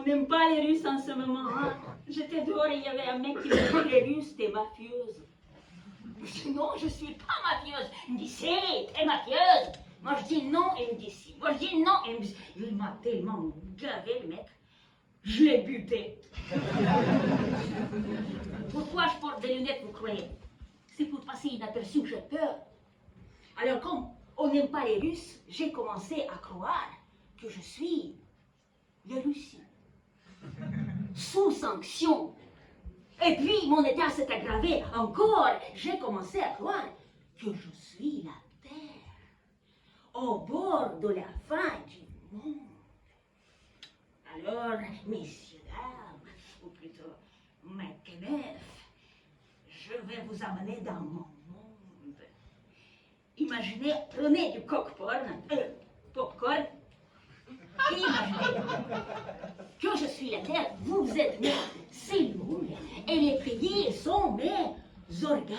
n'aime pas les Russes en ce moment. Hein? J'étais dehors et il y avait un mec qui me dit que les Russes, t'es mafieuse. Je dis non, je ne suis pas mafieuse. Il me dit, c'est très mafieuse. Moi, je dis non, et il me dit si. Moi, je dis non, et il me dit, il m'a tellement gavé, le mec. Je l'ai buté. Pourquoi je porte des lunettes, vous croyez? C'est pour passer inaperçu, j'ai peur. Alors, comme on n'aime pas les Russes, j'ai commencé à croire que je suis de Russie, sous sanction. Et puis, mon état s'est aggravé encore. J'ai commencé à croire que je suis la Terre, au bord de la fin du monde. Alors, messieurs, dames, ou plutôt mecs, je vais vous amener dans mon monde. Imaginez, prenez du popcorn, imaginez que je suis la Terre, vous êtes mes cellules, et les pays sont mes organes.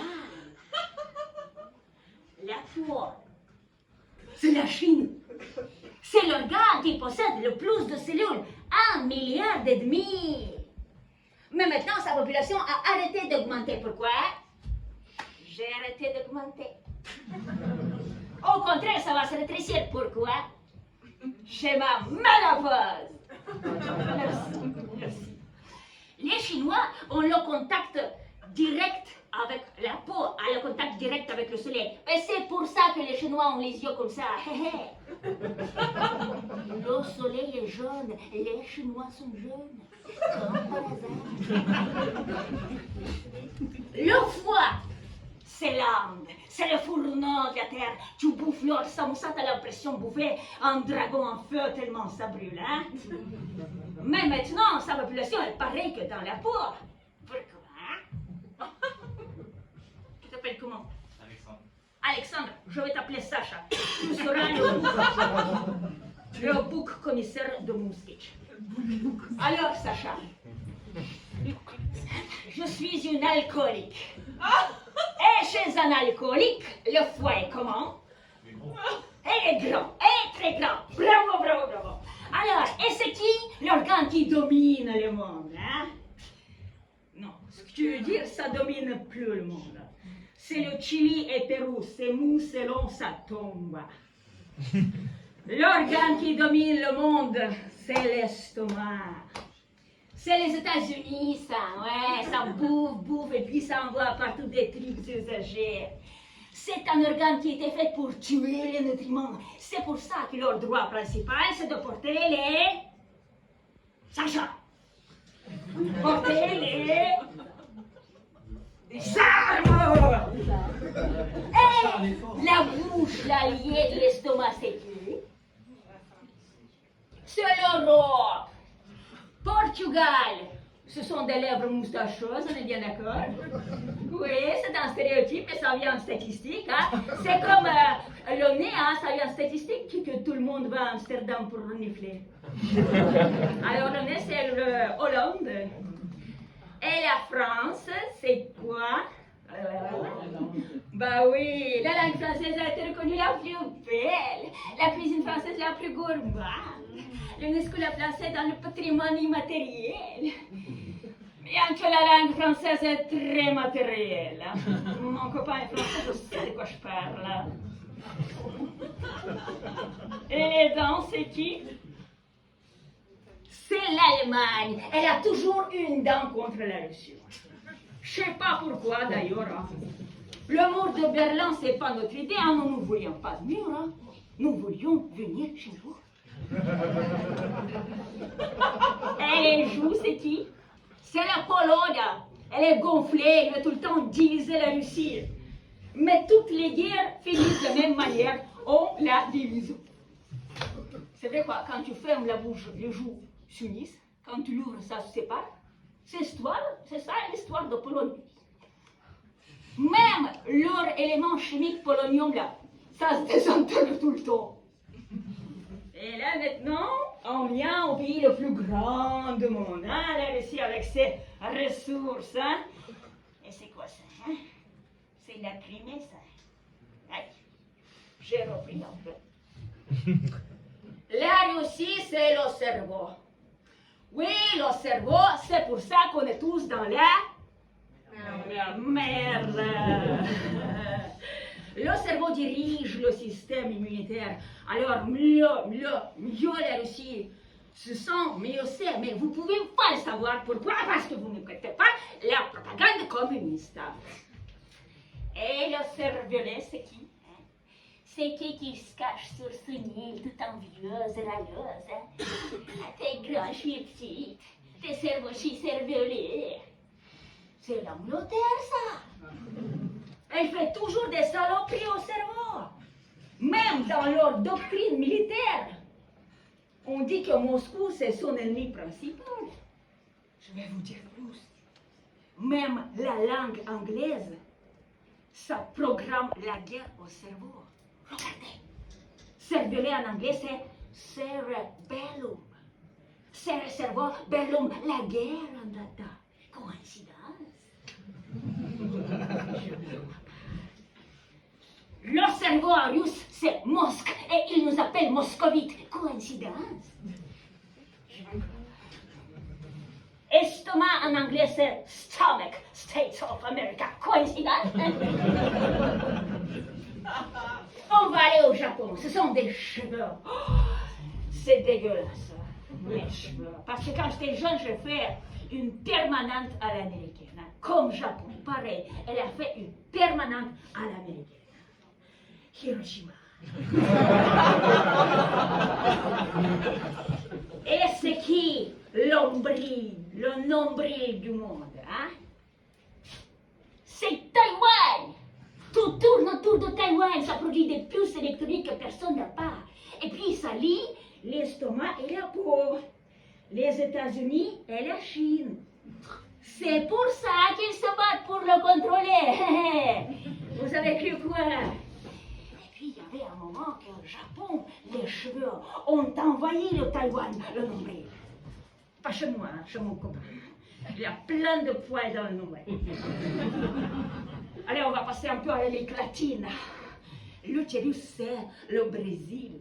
La foi, c'est la Chine. C'est l'organe qui possède le plus de cellules, 1,5 milliard. Mais maintenant, sa population a arrêté d'augmenter. Pourquoi? J'ai arrêté d'augmenter. Au contraire, ça va se rétrécir. Pourquoi? J'ai ma ménopause. Merci. Les Chinois ont le contact direct avec la peau, a le contact direct avec le soleil. Et c'est pour ça que les Chinois ont les yeux comme ça. Le soleil est jaune, les Chinois sont jaunes. Comme par hasard. Le foie, c'est l'âme, c'est le fourneau de la terre. Tu bouffes l'or, ça t'as l'impression de bouffer un dragon en feu tellement ça brûle. Hein? Mais maintenant, sa population est pareille que dans la peau. Pourquoi? Tu t'appelles comment? Alexandre, je vais t'appeler Sacha. Tu seras le bouc commissaire de mon sketch. Alors, Sacha, je suis une alcoolique. Et chez un alcoolique, le foie est comment? Elle est grand, elle est très grand. Bravo, bravo, bravo. Alors, et c'est qui l'organe qui domine le monde? Hein? Non, ce que tu veux dire, ça domine plus le monde. C'est le Chili et Pérou, c'est mou selon ça tombe. L'organe qui domine le monde, c'est l'estomac. C'est les États-Unis, ça, ouais, ça bouffe, et puis ça envoie partout des trucs usagés. C'est un organe qui était fait pour tuer les nutriments. C'est pour ça que leur droit principal, c'est de porter les... Sacha! Porter les... armes! Et la bouche, l'allié de l'estomac, c'est qui? C'est l'Europe! Portugal, ce sont des lèvres moustacheuses, on est bien d'accord? Oui, c'est un stéréotype et ça vient en statistique. Hein? C'est comme le nez, hein, ça vient en statistique que tout le monde va à Amsterdam pour renifler. Alors le nez, c'est le Hollande. Et la France, c'est quoi? Bah oui, la langue française a été reconnue la plus belle, la cuisine française la plus gourmande. L'UNESCO l'a placée dans le patrimoine immatériel. Bien que la langue française est très matérielle. Mon copain est français, je sais de quoi je parle. Et les dents, c'est qui? C'est l'Allemagne. Elle a toujours une dent contre la Russie. Je ne sais pas pourquoi d'ailleurs. Hein. Le mur de Berlin, c'est pas notre idée. Hein. Nous ne voulions pas de mur. Hein. Nous voulions venir chez vous. Et les joues, c'est qui? C'est la Pologne. Elle est gonflée, elle veut tout le temps diviser la Russie. Mais toutes les guerres finissent de la même manière. On la divise. C'est vrai quoi, quand tu fermes la bouche, les joues s'unissent. Quand tu l'ouvres, ça se sépare. C'est ça l'histoire de Pologne. Même leur élément chimique polonium, là, ça se désintègre tout le temps. Et là, maintenant, on vient au pays le plus grand du monde, hein, la Russie avec ses ressources. Hein. Et c'est quoi ça? Hein? C'est la Crimée, ça. Aïe, j'ai repris un peu. La Russie, c'est le cerveau. Oui, le cerveau, c'est pour ça qu'on est tous dans la merde. Le cerveau dirige le système immunitaire. Alors, mieux la Russie se sent mieux c'est, mais vous ne pouvez pas le savoir. Pourquoi? Parce que vous ne connaissez pas la propagande communiste. Et le cervelet, c'est qui? C'est qui se cache sur ce nid tout envieuse, râleuse? Tes grands chiens petits, tes cerveaux cervelés. C'est l'Angleterre, ça. Elle fait toujours des saloperies au cerveau. Même dans leur doctrine militaire, on dit que Moscou, c'est son ennemi principal. Je vais vous dire plus. Même la langue anglaise, ça programme la guerre au cerveau. Regardez. Cervelet en anglais, c'est cerebellum. Cerveau, bellum, la guerre en latin. Coïncidence? Le cerveau en russe, c'est Mosque, et il nous appelle moscovite. Coïncidence? Estomac en anglais, c'est stomach, States of America. Coïncidence? On va aller au Japon, ce sont des cheveux. Oh, c'est dégueulasse, mes cheveux. Parce que quand j'étais jeune, j'ai fait une permanente à l'américaine. Comme Japon, pareil, elle a fait une permanente à l'américaine. Hiroshima. Et c'est qui le nombril du monde, hein? C'est Taïwan! Tout tourne autour de Taïwan, ça produit des puces électroniques que personne n'a pas. Et puis ça lie l'estomac et la peau, les États-Unis et la Chine. C'est pour ça qu'ils se battent pour le contrôler. Vous avez cru quoi? Et puis il y avait un moment qu'au Japon, les cheveux ont envahi le Taïwan, le nombril. Pas chez moi, hein, chez mon copain. Il y a plein de poils dans le nombril. Allez, on va passer un peu à l'Amérique latine. L'utérus, c'est le Brésil.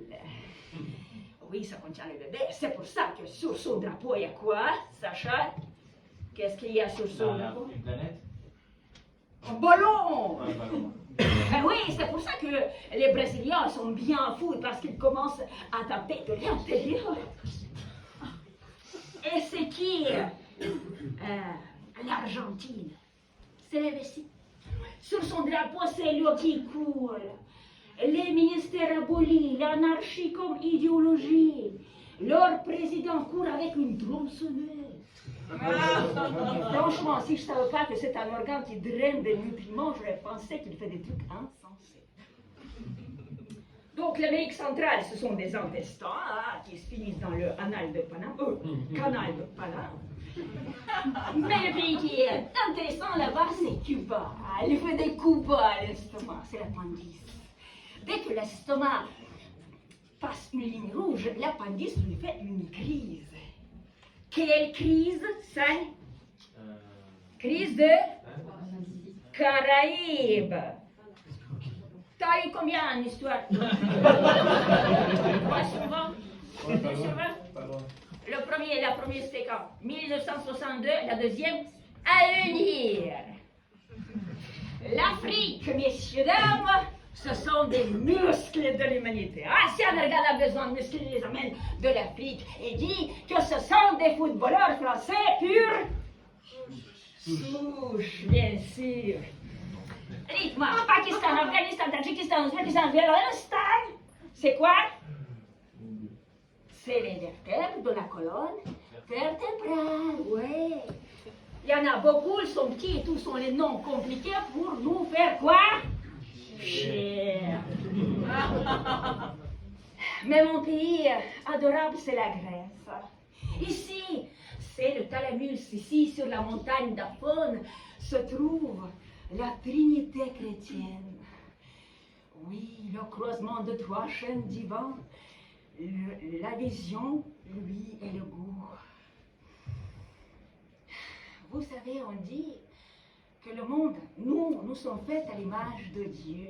Oui, ça contient le bébé. C'est pour ça que sur son drapeau, il y a quoi, Sacha? Qu'est-ce qu'il y a sur son drapeau? Une planète? Un ballon! Un ballon. Oui, c'est pour ça que les Brésiliens sont bien fous, parce qu'ils commencent à taper de l'intérieur. Et c'est qui? L'Argentine. C'est la vessie. Sur son drapeau, c'est l'eau qui coule. Les ministères abolis, l'anarchie comme idéologie. Leur président court avec une tronçonneuse. Franchement, si je ne savais pas que c'est un organe qui draine des nutriments, j'aurais pensé qu'il fait des trucs insensés. Donc l'Amérique centrale, ce sont des intestins qui se finissent dans le canal de Paname. Mais le pays qui est intéressant là-bas, c'est Cuba. Il fait des coups bas à l'estomac, c'est l'appendice. Dès que l'estomac passe une ligne rouge, l'appendice lui fait une crise. Quelle crise, ça? Crise de Caraïbes. T'as eu combien en histoire? 3 sur 20? 2 sur 20? La première c'était quand? 1962, la deuxième, à unir. L'Afrique, messieurs, dames, ce sont des muscles de l'humanité. Ah, si America a besoin de muscles, il les amène de l'Afrique et dit que ce sont des footballeurs français purs souche, bien sûr. Dites-moi, Pakistan, Afghanistan, Tadjikistan, Ouzbékistan, Afghanistan, c'est quoi? C'est les vertèbres de la colonne vertébrale, oui. Il y en a beaucoup, ils sont petits et tous sont les noms compliqués pour nous faire quoi? Cher. Mais mon pays adorable, c'est la Grèce. Ici, c'est le thalamus. Ici, sur la montagne d'Aphone, se trouve la Trinité chrétienne. Oui, le croisement de 3 chaînes divins, la vision, lui et le goût. Vous savez, on dit que le monde, nous sommes faits à l'image de Dieu.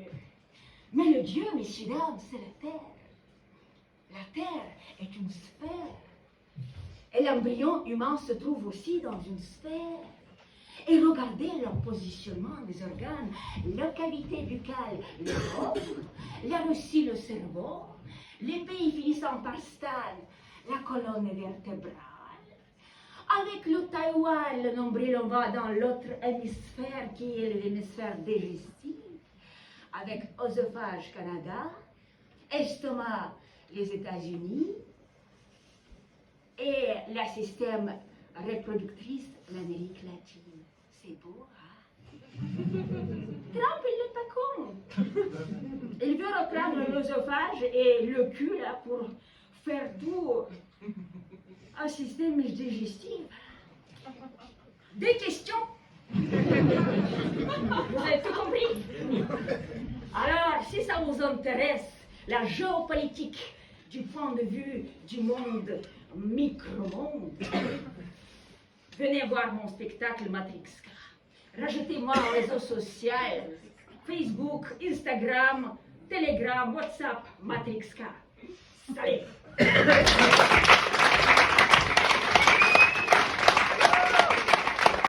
Mais le Dieu, messieurs, dames, c'est la terre. La terre est une sphère. Et l'embryon humain se trouve aussi dans une sphère. Et regardez leur positionnement des organes, la cavité buccale, le ventre, là aussi le cerveau, les pays finissant par stade, la colonne vertébrale. Avec le Taïwan, le nombril, on va dans l'autre hémisphère qui est l'hémisphère digestif. Avec oesophage Canada, estomac les États-Unis et le système reproductrice l'Amérique latine. C'est beau, hein? Trump, il n'est pas con. Il veut reprendre l'œsophage et le cul là pour faire tout un système digestif. Des questions? Vous avez tout compris? Alors, si ça vous intéresse, la géopolitique du point de vue du monde micro-monde, venez voir mon spectacle Matrixka. Rajoutez-moi aux réseaux sociaux, Facebook, Instagram, Telegram, WhatsApp, Matrixka. Salut!